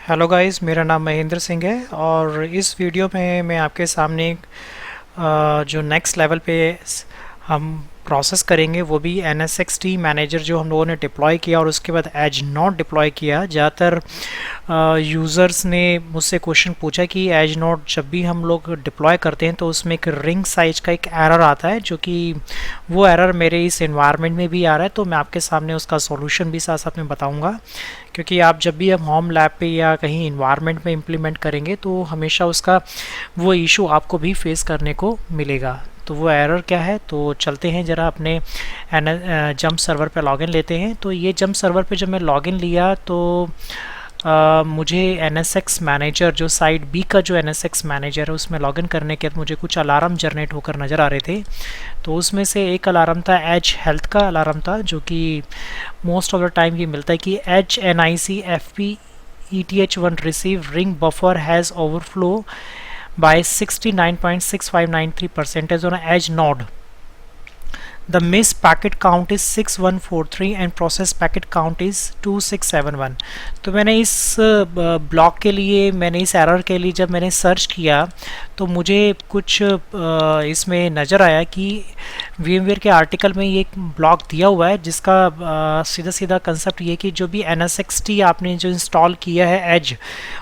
Hello guys, मेरा नाम महेंद्र सिंह है और इस वीडियो में मैं आपके सामने जो नेक्स्ट लेवल पे हम प्रोसेस करेंगे वो भी NSXT मैनेजर जो हम लोगों ने डिप्लॉय किया और उसके बाद एज नोड डिप्लॉय किया। ज़्यादातर यूज़र्स ने मुझसे क्वेश्चन पूछा कि एज नोड जब भी हम लोग डिप्लॉय करते हैं तो उसमें एक रिंग साइज का एक एरर आता है, जो कि वो एरर मेरे इस एनवायरनमेंट में भी आ रहा है। तो मैं आपके सामने उसका सॉल्यूशन भी साथ साथ में बताऊंगा, क्योंकि आप जब भी हम होम लैब पे या कहीं इन्वायरमेंट में इम्प्लीमेंट करेंगे तो हमेशा उसका वो इशू आपको भी फेस करने को मिलेगा। तो वो एरर क्या है, तो चलते हैं ज़रा अपने जंप सर्वर पे लॉगिन लेते हैं। तो ये जंप सर्वर पे जब मैं लॉगिन लिया तो मुझे NSX मैनेजर जो साइड बी का जो NSX मैनेजर है उसमें लॉगिन करने के बाद मुझे कुछ अलार्म जनरेट होकर नज़र आ रहे थे। तो उसमें से एक अलार्म था एज हेल्थ का अलार्म था, जो कि मोस्ट ऑफ द टाइम ये मिलता है कि HNIC FP ETH1 receive ring buffer has overflow by 69.6593% on edge node. The miss packet count is 6143 and process packet count is 2671। तो मैंने इस ब्लॉक के लिए, मैंने इस एरर के लिए जब मैंने सर्च किया तो मुझे कुछ इसमें नज़र आया कि VMware के आर्टिकल में ये एक ब्लॉक दिया हुआ है जिसका सीधा सीधा कंसेप्ट ये कि जो भी NSXT आपने जो इंस्टॉल किया है एज,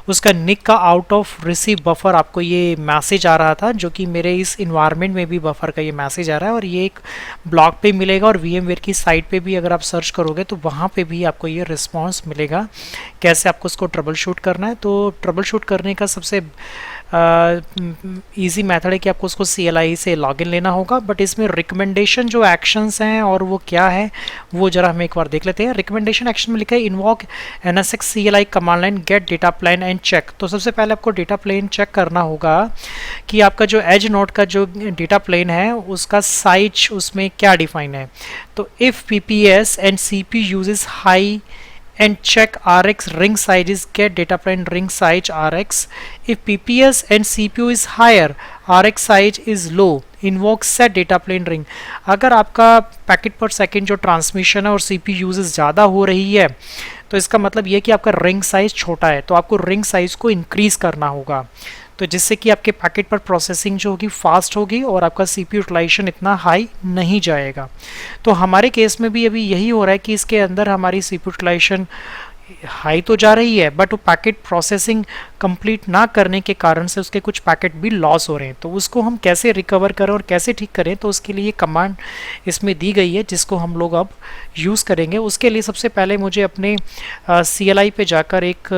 उसका निक का आउट ऑफ रिसीव बफर आपको ये मैसेज आ रहा था, जो कि मेरे इस इन्वायरमेंट में भी बफर का ये मैसेज आ रहा है और ये एक ब्लॉग पे मिलेगा और VMware की साइट पे भी अगर आप सर्च करोगे तो वहाँ पे भी आपको ये रिस्पांस मिलेगा कैसे आपको उसको ट्रबल शूट करना है। तो ट्रबल शूट करने का सबसे इजी मेथड है कि आपको उसको CLI से लॉगिन लेना होगा, बट इसमें रिकमेंडेशन जो एक्शंस हैं और वो क्या है वो ज़रा हम एक बार देख लेते हैं। रिकमेंडेशन एक्शन में लिखा है invoke NSX CLI command line get data plane and check. तो सबसे पहले आपको डेटा प्लेन चेक करना होगा कि आपका जो एज नोड का जो डेटा प्लेन है उसका साइज उसमें क्या डिफाइन है। तो if PPS and CP uses high and check RX ring size is get data plane ring size RX. If PPS and CPU is higher, RX size is low, invoke set data plane ring। अगर आपका packet पर second जो transmission है और CPU uses ज़्यादा हो रही है तो इसका मतलब ये कि आपका रिंग साइज छोटा है, तो आपको रिंग साइज को इंक्रीज करना होगा, तो जिससे कि आपके पैकेट पर प्रोसेसिंग जो होगी फास्ट होगी और आपका CPU यूटिलाइजेशन इतना हाई नहीं जाएगा। तो हमारे केस में भी अभी यही हो रहा है कि इसके अंदर हमारी CPU यूटिलाइजेशन हाई तो जा रही है, बट वो पैकेट प्रोसेसिंग कंप्लीट ना करने के कारण से उसके कुछ पैकेट भी लॉस हो रहे हैं। तो उसको हम कैसे रिकवर करें और कैसे ठीक करें, तो उसके लिए कमांड इसमें दी गई है जिसको हम लोग अब यूज़ करेंगे। उसके लिए सबसे पहले मुझे अपने CLI पे जाकर एक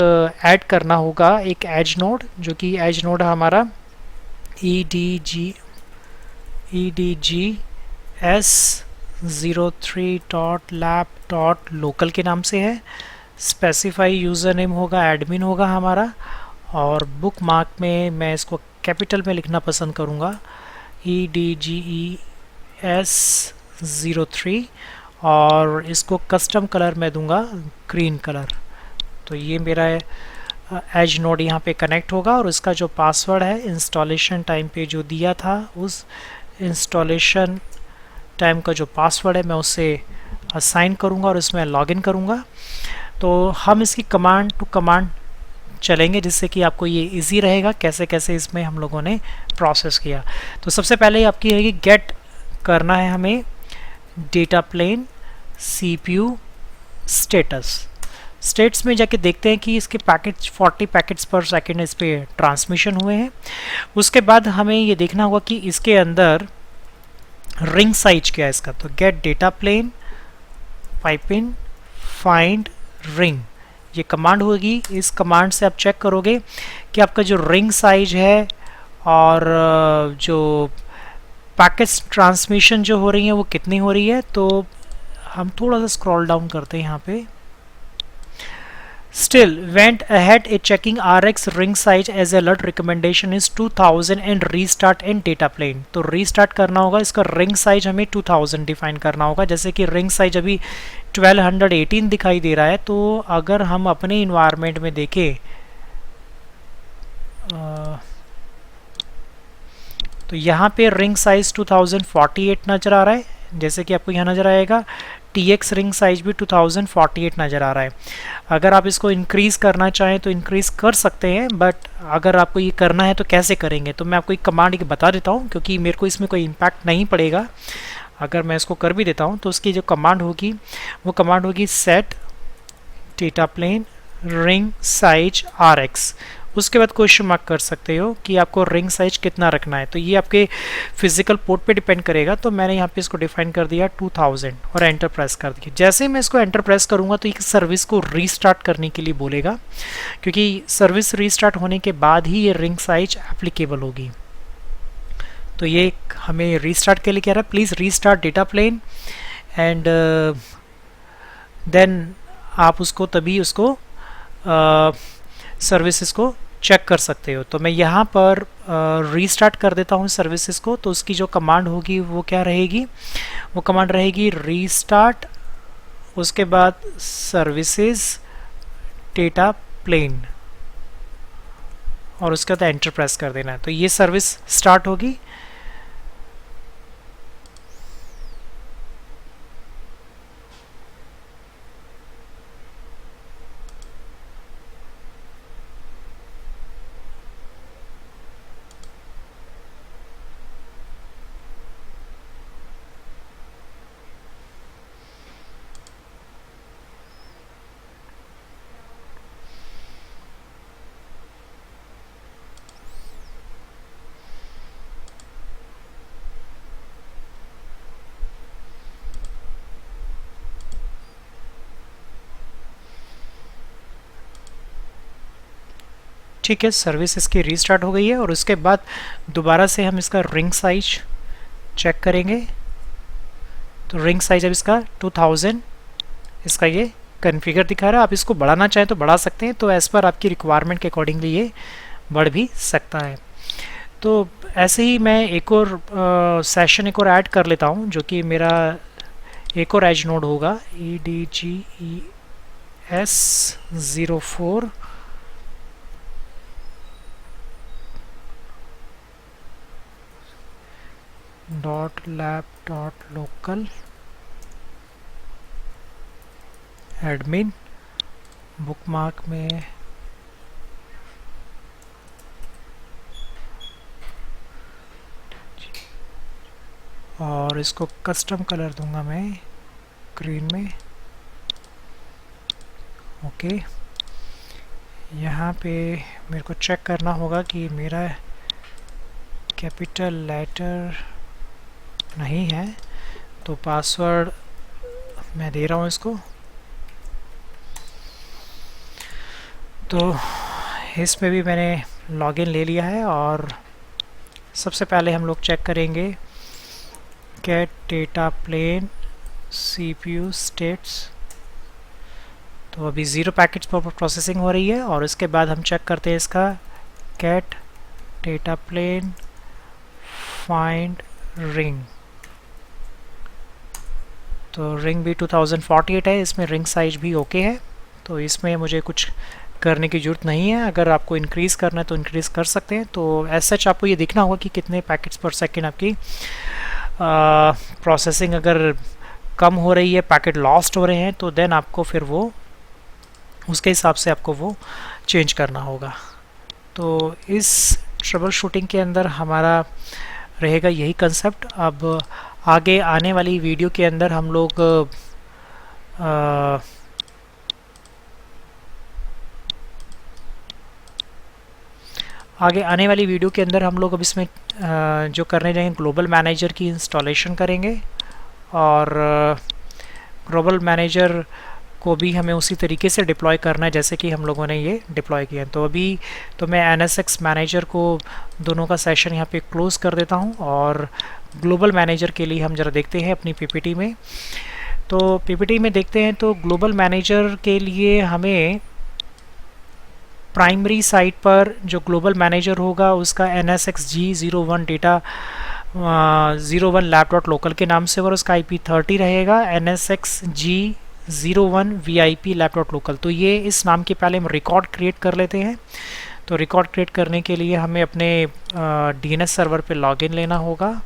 ऐड करना होगा एक एज नोड, जो कि एज नोड है हमारा EDGS03.lab.local के नाम से है। स्पेसिफाई यूज़र नेम होगा, एडमिन होगा हमारा, और बुक मार्क में मैं इसको कैपिटल में लिखना पसंद करूँगा EDGES03, और इसको कस्टम कलर मैं दूंगा ग्रीन कलर। तो ये मेरा एज नोड यहाँ पे कनेक्ट होगा और इसका जो पासवर्ड है इंस्टॉलेशन टाइम पे जो दिया था उस इंस्टॉलेशन टाइम का जो पासवर्ड है मैं उसे असाइन करूँगा और इसमें लॉगिन करूँगा। तो हम इसकी कमांड टू कमांड चलेंगे जिससे कि आपको ये इजी रहेगा कैसे कैसे इसमें हम लोगों ने प्रोसेस किया। तो सबसे पहले आपकी है कि गेट करना है हमें data plane CPU status. Stats में जाके देखते हैं कि इसके पैकेट्स 40 पैकेट्स पर सेकेंड इस पर ट्रांसमिशन हुए हैं। उसके बाद हमें ये देखना होगा कि इसके अंदर रिंग साइज क्या है इसका। तो get data plane pipe in find ring, ये कमांड होगी। इस कमांड से आप चेक करोगे कि आपका जो रिंग साइज है और जो पैकेट्स ट्रांसमिशन जो हो रही है वो कितनी हो रही है। तो हम थोड़ा सा स्क्रॉल डाउन करते हैं यहाँ पे। Still went ahead a checking RX ring size as alert recommendation is 2000 and restart and data plane। तो रीस्टार्ट करना होगा, इसका रिंग साइज हमें 2000 डिफाइन करना होगा। जैसे कि रिंग साइज अभी 1218 दिखाई दे रहा है, तो अगर हम अपने इन्वायरमेंट में देखें तो यहाँ पे रिंग साइज 2048 नजर आ रहा है, जैसे कि आपको यहाँ नजर आएगा TX रिंग साइज भी 2048 नज़र आ रहा है। अगर आप इसको इंक्रीज़ करना चाहें तो इंक्रीज़ कर सकते हैं, बट अगर आपको ये करना है तो कैसे करेंगे, तो मैं आपको एक कमांड बता देता हूँ, क्योंकि मेरे को इसमें कोई इम्पैक्ट नहीं पड़ेगा। अगर मैं इसको कर भी देता हूँ तो उसकी जो कमांड होगी वो कमांड होगी set data plane ring size RX। उसके बाद क्वेश्चन मार्क कर सकते हो कि आपको रिंग साइज कितना रखना है, तो ये आपके फिजिकल पोर्ट पे डिपेंड करेगा। तो मैंने यहाँ पे इसको डिफाइन कर दिया 2000 और एंटर प्रेस कर दिया। जैसे ही मैं इसको एंटर प्रेस करूँगा तो ये सर्विस को रीस्टार्ट करने के लिए बोलेगा, क्योंकि सर्विस रीस्टार्ट होने के बाद ही ये रिंग साइज एप्लीकेबल होगी। तो ये हमें रीस्टार्ट के लिए कह रहा है, please restart data plane and then आप उसको तभी उसको सर्विसेज को चेक कर सकते हो। तो मैं यहाँ पर रीस्टार्ट कर देता हूँ सर्विसेज को। तो उसकी जो कमांड होगी वो क्या रहेगी, वो कमांड रहेगी रीस्टार्ट, उसके बाद सर्विसेज डेटा प्लेन और उसके बाद एंटर प्रेस कर देना है। तो ये सर्विस स्टार्ट होगी। ठीक है, सर्विस इसकी रीस्टार्ट हो गई है। और उसके बाद दोबारा से हम इसका रिंग साइज चेक करेंगे। तो रिंग साइज अब इसका 2000 इसका ये कन्फिगर दिखा रहा है। आप इसको बढ़ाना चाहें तो बढ़ा सकते हैं, तो एज़ पर आपकी रिक्वायरमेंट के अकॉर्डिंगली ये बढ़ भी सकता है। तो ऐसे ही मैं एक और सेशन एक और ऐड कर लेता हूँ, जो कि मेरा एक और एज नोड होगा EDGES04 .lab.local एडमिन बुकमार्क में और इसको कस्टम कलर दूंगा मैं ग्रीन में। ओके, यहाँ पे मेरे को चेक करना होगा कि मेरा कैपिटल लेटर नहीं है, तो पासवर्ड मैं दे रहा हूँ इसको। तो इसमें भी मैंने लॉगिन ले लिया है। और सबसे पहले हम लोग चेक करेंगे get data plane CPU stats. तो अभी 0 पैकेट्स पर प्रोसेसिंग हो रही है। और उसके बाद हम चेक करते हैं इसका get data plane find ring. तो रिंग भी 2048 है, इसमें रिंग साइज भी ओके है, तो इसमें मुझे कुछ करने की ज़रूरत नहीं है। अगर आपको इंक्रीज़ करना है तो इंक्रीज़ कर सकते हैं। तो एज सच आपको ये देखना होगा कि कितने पैकेट्स पर सेकेंड आपकी प्रोसेसिंग अगर कम हो रही है, पैकेट लॉस्ट हो रहे हैं, तो देन आपको फिर वो उसके हिसाब से आपको वो चेंज करना होगा। तो इस ट्रबल शूटिंग के अंदर हमारा रहेगा यही कंसेप्ट। अब आगे आने वाली वीडियो के अंदर हम लोग अब इसमें जो करने जाएंगे ग्लोबल मैनेजर की इंस्टॉलेशन करेंगे। और ग्लोबल मैनेजर को भी हमें उसी तरीके से डिप्लॉय करना है जैसे कि हम लोगों ने ये डिप्लॉय किया। तो अभी तो मैं NSX मैनेजर को दोनों का सेशन यहाँ पे क्लोज़ कर देता हूँ। और ग्लोबल मैनेजर के लिए हम ज़रा देखते हैं अपनी PPT में। तो PPT में देखते हैं तो ग्लोबल मैनेजर के लिए हमें प्राइमरी साइट पर जो ग्लोबल मैनेजर होगा उसका NSXG01 डेटा 01 lab.local के नाम से, और उसका IP 30 रहेगा NSXG01 VIP lab.local। तो ये इस नाम के पहले हम रिकॉर्ड क्रिएट कर लेते हैं। तो रिकॉर्ड क्रिएट करने के लिए हमें अपने DNS सर्वर पे लॉगिन लेना होगा।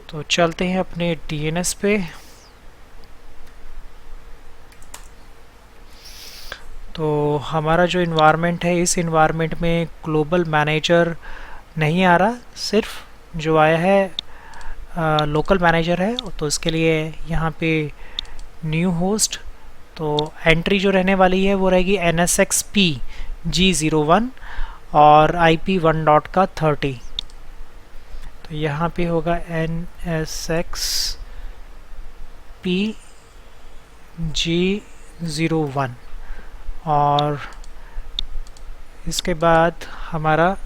तो चलते हैं अपने DNS पे। तो हमारा जो इन्वायरमेंट है, इस इन्वायरमेंट में ग्लोबल मैनेजर नहीं आ रहा, सिर्फ जो आया है लोकल मैनेजर है। तो इसके लिए यहाँ पे न्यू होस्ट, तो एंट्री जो रहने वाली है वो रहेगी NSXP G01 और IP 1 डॉट का 30। तो यहाँ पे होगा NSXP G01 और इसके बाद हमारा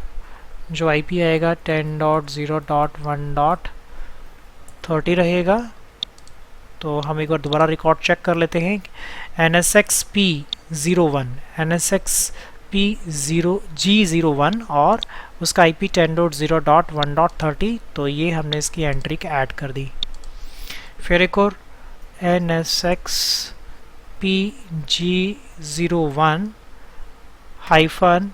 जो IP आएगा 10.0.1.30 रहेगा। तो हम एक बार दोबारा रिकॉर्ड चेक कर लेते हैं। NSXP 01 NSXP G01 और उसका IP 10.0.1.30। तो ये हमने इसकी एंट्री ऐड कर दी। फिर एक और NSXP G01 हाइफन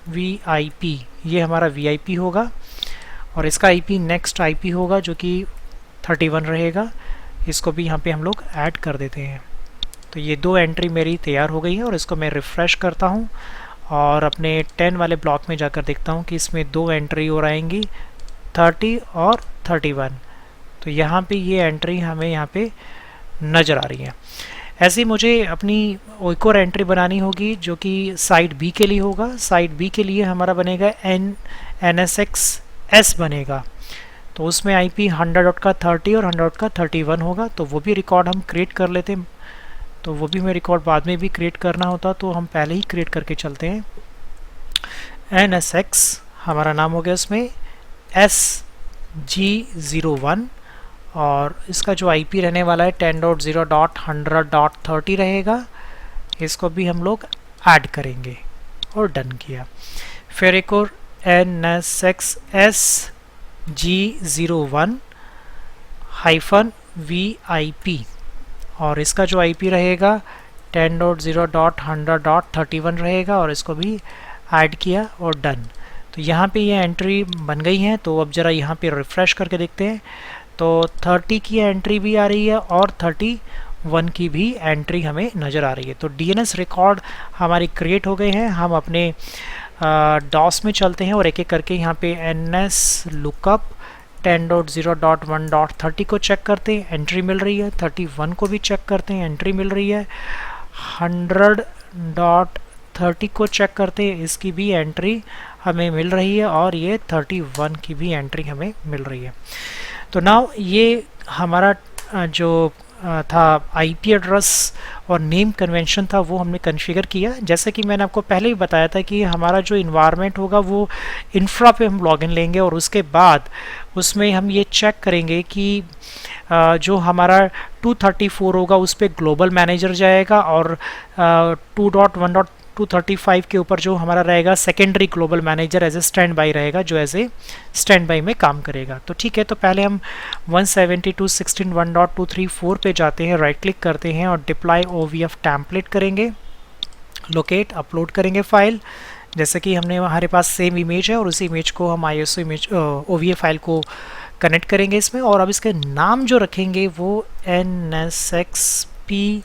VIP, ये हमारा VIP होगा और इसका IP नेक्स्ट IP होगा जो कि 31 रहेगा। इसको भी यहाँ पे हम लोग ऐड कर देते हैं। तो ये दो एंट्री मेरी तैयार हो गई है और इसको मैं रिफ़्रेश करता हूँ और अपने 10 वाले ब्लॉक में जाकर देखता हूँ कि इसमें दो एंट्री और आएंगी 30 और 31। तो यहाँ पे ये एंट्री हमें यहाँ पे नज़र आ रही है। ऐसे ही मुझे अपनी एक और एंट्री बनानी होगी जो कि साइड B के लिए होगा। साइड B के लिए हमारा बनेगा NSXS बनेगा। तो उसमें IP 100.30 और 100.31 होगा। तो वो भी रिकॉर्ड हम क्रिएट कर लेते हैं। तो वो भी मैं रिकॉर्ड बाद में भी क्रिएट करना होता तो हम पहले ही क्रिएट करके चलते हैं। NSX हमारा नाम हो गया उसमें SG01 और इसका जो IP रहने वाला है 10.0.100.30 रहेगा। इसको भी हम लोग ऐड करेंगे और डन किया। फिर एक और NSXS G01 हाइफन VIP और इसका जो IP रहेगा 10.0.100.31 रहेगा और इसको भी ऐड किया और डन। तो यहाँ पे ये एंट्री बन गई है। तो अब ज़रा यहाँ पे रिफ़्रेश करके देखते हैं। तो 30 की एंट्री भी आ रही है और 31 की भी एंट्री हमें नज़र आ रही है। तो DNS रिकॉर्ड हमारी क्रिएट हो गए हैं। हम अपने DOS में चलते हैं और एक एक करके यहाँ पे NS लुकअप 10.0.1.30 को चेक करते हैं, एंट्री मिल रही है। 31 को भी चेक करते हैं, एंट्री मिल रही है। 100.30 को चेक करते हैं, इसकी भी एंट्री हमें मिल रही है और ये 31 की भी एंट्री हमें मिल रही है। तो नाउ ये हमारा जो था IP एड्रेस और नेम कन्वेंशन था वो हमने कॉन्फ़िगर किया। जैसे कि मैंने आपको पहले ही बताया था कि हमारा जो इन्वायरमेंट होगा वो इंफ्रा पे हम लॉगिन लेंगे और उसके बाद उसमें हम ये चेक करेंगे कि जो हमारा 234 होगा उस पर ग्लोबल मैनेजर जाएगा और 2.1.235 के ऊपर जो हमारा रहेगा secondary global manager as a standby रहेगा, जो एज ए स्टैंड बाई में काम करेगा। तो ठीक है, तो पहले हम 172.16.1.234 पे जाते हैं, राइट क्लिक करते हैं और डिप्लॉय OVF टेम्पलेट करेंगे, लोकेट अपलोड करेंगे फाइल। जैसे कि हमने हमारे पास सेम इमेज है और उसी इमेज को हम ISO इमेज OVF फाइल को कनेक्ट करेंगे इसमें। और अब इसके नाम जो रखेंगे वो NSXP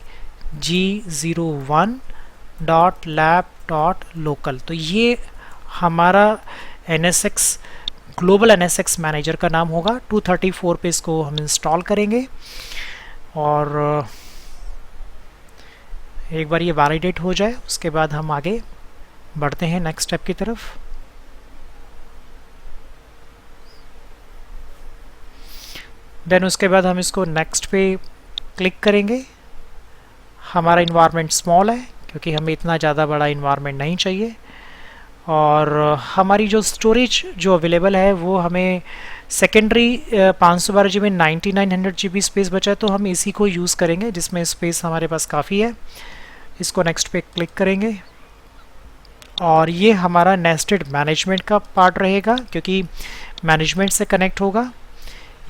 G01.lab.local। तो ये हमारा NSX ग्लोबल NSX मैनेजर का नाम होगा। 234 पे इसको हम इंस्टॉल करेंगे और एक बार ये वैलिडेट हो जाए उसके बाद हम आगे बढ़ते हैं नेक्स्ट स्टेप की तरफ। देन उसके बाद हम इसको नेक्स्ट पे क्लिक करेंगे। हमारा इन्वायरमेंट स्मॉल है क्योंकि हमें इतना ज़्यादा बड़ा इन्वायरमेंट नहीं चाहिए और हमारी जो स्टोरेज जो अवेलेबल है वो हमें सेकेंडरी 512 GB में 9900 GB स्पेस बचा है, तो हम इसी को यूज़ करेंगे जिसमें स्पेस हमारे पास काफ़ी है। इसको नेक्स्ट पे क्लिक करेंगे और ये हमारा नेस्टेड मैनेजमेंट का पार्ट रहेगा क्योंकि मैनेजमेंट से कनेक्ट होगा।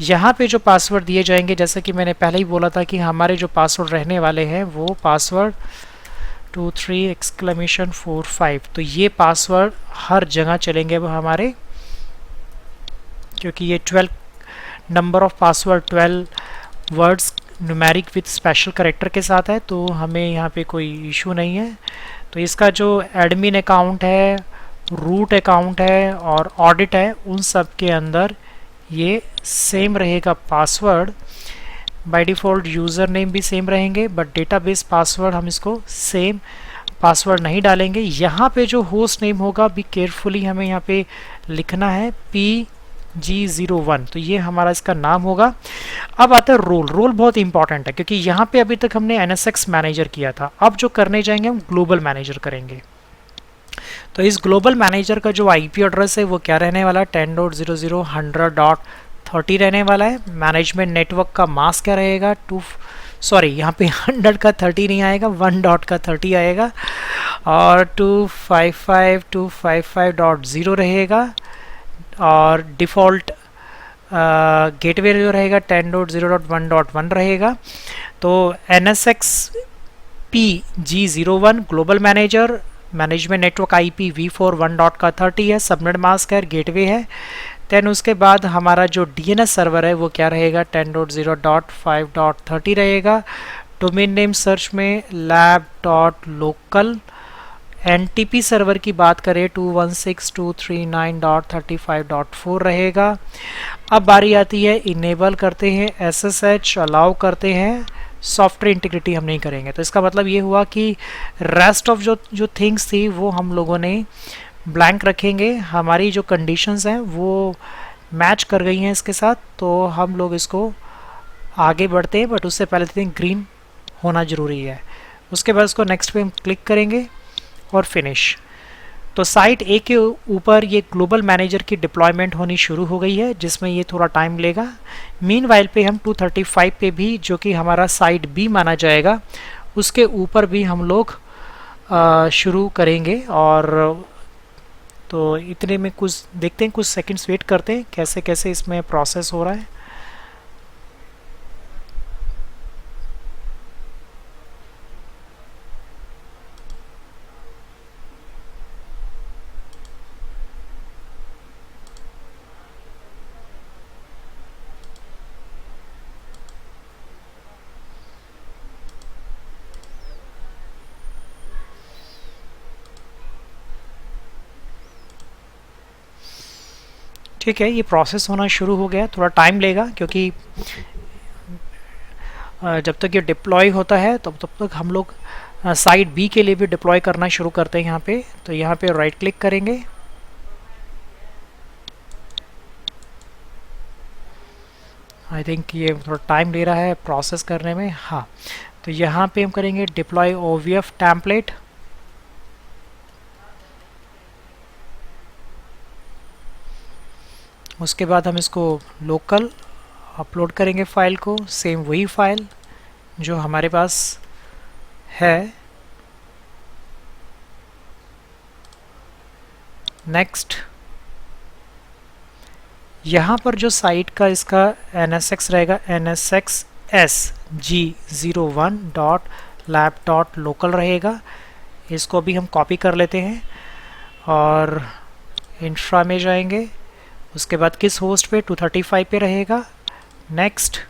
यहाँ पे जो पासवर्ड दिए जाएंगे, जैसे कि मैंने पहले ही बोला था कि हमारे जो पासवर्ड रहने वाले हैं वो पासवर्ड 23!45। तो ये पासवर्ड हर जगह चलेंगे हमारे, क्योंकि ये 12 number of password 12 words numeric with special character के साथ है, तो हमें यहाँ पे कोई इशू नहीं है। तो इसका जो एडमिन अकाउंट है, रूट अकाउंट है और ऑडिट है, उन सब के अंदर ये सेम रहेगा password. By default user name भी सेम रहेंगे, बट डेटाबेस पासवर्ड हम इसको सेम पासवर्ड नहीं डालेंगे। यहाँ पे जो होस्ट नेम होगा भी केयरफुली हमें यहाँ पे लिखना है PG01, तो ये हमारा इसका नाम होगा। अब आता है रोल। रोल बहुत इंपॉर्टेंट है क्योंकि यहाँ पे अभी तक हमने NSX मैनेजर किया था, अब जो करने जाएंगे हम ग्लोबल मैनेजर करेंगे। तो इस ग्लोबल मैनेजर का जो IP एड्रेस है वो क्या रहने वाला है, 10.00.100.30 रहने वाला है। मैनेजमेंट नेटवर्क का मास्क क्या रहेगा, सॉरी यहाँ पे 100 का 30 नहीं आएगा, 1 डॉट का 30 आएगा, और 255.255.0 रहेगा, और डिफ़ॉल्ट गेटवे जो रहेगा 10.0.1.1 रहेगा। तो NSX PG01 global manager, management network IP V4 1 dot का 30 है, सबनेट मास्क है, गेटवे है। देन उसके बाद हमारा जो DNS सर्वर है वो क्या रहेगा, 10.0.5.30 रहेगा। डोमेन नेम सर्च में lab.local। NTP सर्वर की बात करें 216.239.35.4 रहेगा। अब बारी आती है इनेबल करते हैं SSH, अलाउ करते हैं, सॉफ्टवेयर इंटीग्रिटी हम नहीं करेंगे। तो इसका मतलब ये हुआ कि रेस्ट ऑफ जो थिंग्स थी वो हम लोगों ने ब्लैंक रखेंगे। हमारी जो कंडीशंस हैं वो मैच कर गई हैं इसके साथ, तो हम लोग इसको आगे बढ़ते हैं, बट उससे पहले देखते हैं ग्रीन होना ज़रूरी है। उसके बाद इसको नेक्स्ट पे हम क्लिक करेंगे और फिनिश। तो साइट A के ऊपर ये ग्लोबल मैनेजर की डिप्लॉयमेंट होनी शुरू हो गई है, जिसमें ये थोड़ा टाइम लेगा। मीनवाइल पे हम 235 पे भी, जो कि हमारा साइट B माना जाएगा, उसके ऊपर भी हम लोग शुरू करेंगे। और तो इतने में कुछ देखते हैं, कुछ सेकंड्स वेट करते हैं कैसे कैसे इसमें प्रोसेस हो रहा है। ठीक है, ये प्रोसेस होना शुरू हो गया। थोड़ा टाइम लेगा क्योंकि जब तक ये डिप्लॉय होता है तब तक हम लोग साइट B के लिए भी डिप्लॉय करना शुरू करते हैं यहाँ पे। तो यहाँ पे राइट क्लिक करेंगे, आई थिंक ये थोड़ा टाइम ले रहा है प्रोसेस करने में। हाँ, तो यहाँ पे हम करेंगे डिप्लॉय OVF टेम्पलेट। उसके बाद हम इसको लोकल अपलोड करेंगे फाइल को, सेम वही फाइल जो हमारे पास है। नेक्स्ट, यहाँ पर जो साइट का इसका NSX रहेगा, NSX SG01.lab.local रहेगा। इसको भी हम कॉपी कर लेते हैं और इंफ्रा में जाएंगे। उसके बाद किस होस्ट पे, 235 पे रहेगा। नेक्स्ट,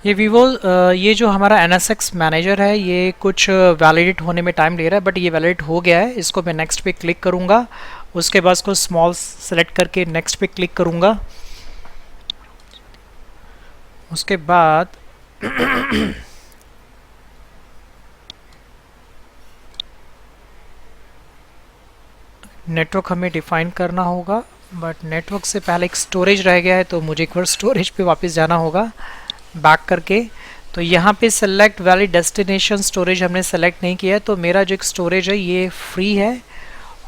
ये जो हमारा NSX मैनेजर है ये कुछ वैलिडेट होने में टाइम ले रहा है, बट ये वैलिडेट हो गया है। इसको मैं नेक्स्ट पे क्लिक करूँगा, उसके बाद इसको स्मॉल सेलेक्ट करके नेक्स्ट पे क्लिक करूँगा। उसके बाद नेटवर्क हमें डिफाइन करना होगा, बट नेटवर्क से पहले एक स्टोरेज रह गया है, तो मुझे एक बार स्टोरेज पे वापस जाना होगा बैक करके। तो यहाँ पे सेलेक्ट वैलिड डेस्टिनेशन स्टोरेज हमने सेलेक्ट नहीं किया है, तो मेरा जो एक स्टोरेज है ये फ्री है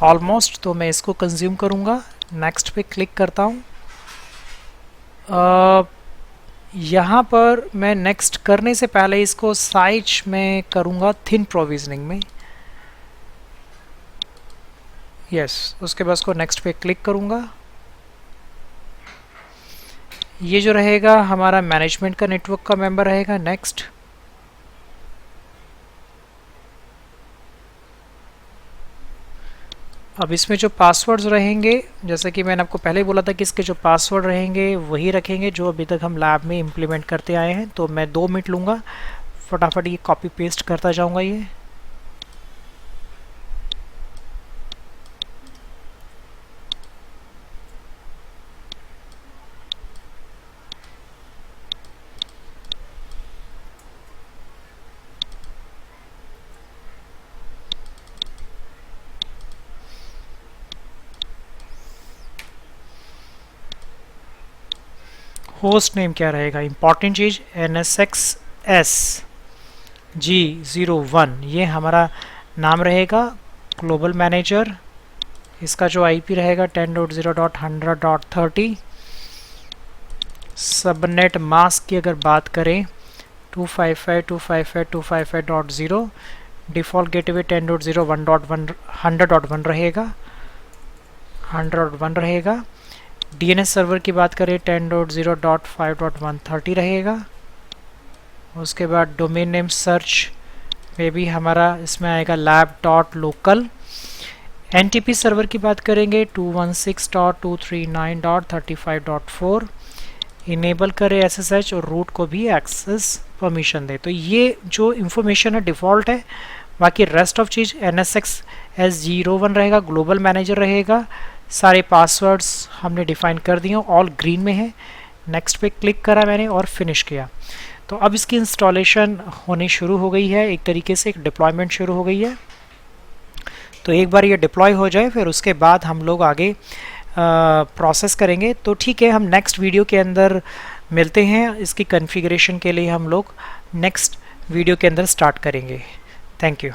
ऑलमोस्ट, तो मैं इसको कंज्यूम करूँगा। नेक्स्ट पे क्लिक करता हूँ। यहाँ पर मैं नेक्स्ट करने से पहले इसको साइज में करूँगा थिन प्रोविजनिंग में। यस, उसके बाद उसको नेक्स्ट पे क्लिक करूँगा। ये जो रहेगा हमारा मैनेजमेंट का नेटवर्क का मेंबर रहेगा। नेक्स्ट, अब इसमें जो पासवर्ड्स रहेंगे, जैसे कि मैंने आपको पहले बोला था कि इसके जो पासवर्ड रहेंगे वही रखेंगे जो अभी तक हम लैब में इम्प्लीमेंट करते आए हैं। तो मैं 2 मिनट लूँगा, फटाफट ये कॉपी पेस्ट करता जाऊँगा। ये होस्ट नेम क्या रहेगा, इंपॉर्टेंट चीज़ NSXSG01, ये हमारा नाम रहेगा। ग्लोबल मैनेजर, इसका जो IP रहेगा 10.0.100.30। सबनेट मास्क की अगर बात करें 255.255.255.0। डिफ़ॉल्ट गेटवे 10.0.1.100.1 रहेगा, 100.1 रहेगा। DNS सर्वर की बात करें 10.0.5.130 रहेगा। उसके बाद डोमेन नेम सर्च में भी हमारा इसमें आएगा lab.local। NTP सर्वर की बात करेंगे 216.239.35.4। इनेबल करें SSH और रूट को भी एक्सेस परमिशन दे। तो ये जो इन्फॉर्मेशन है डिफ़ॉल्ट है, बाकी रेस्ट ऑफ चीज़ NSXSG01 रहेगा, ग्लोबल मैनेजर रहेगा, सारे पासवर्ड्स हमने डिफ़ाइन कर दिए, ऑल ग्रीन में है। नेक्स्ट पे क्लिक करा मैंने और फिनिश किया। तो अब इसकी इंस्टॉलेशन होनी शुरू हो गई है, एक तरीके से एक डिप्लॉयमेंट शुरू हो गई है। तो एक बार ये डिप्लॉय हो जाए फिर उसके बाद हम लोग आगे प्रोसेस करेंगे। तो ठीक है, हम नेक्स्ट वीडियो के अंदर मिलते हैं। इसकी कॉन्फ़िगरेशन के लिए हम लोग नेक्स्ट वीडियो के अंदर स्टार्ट करेंगे। Thank you.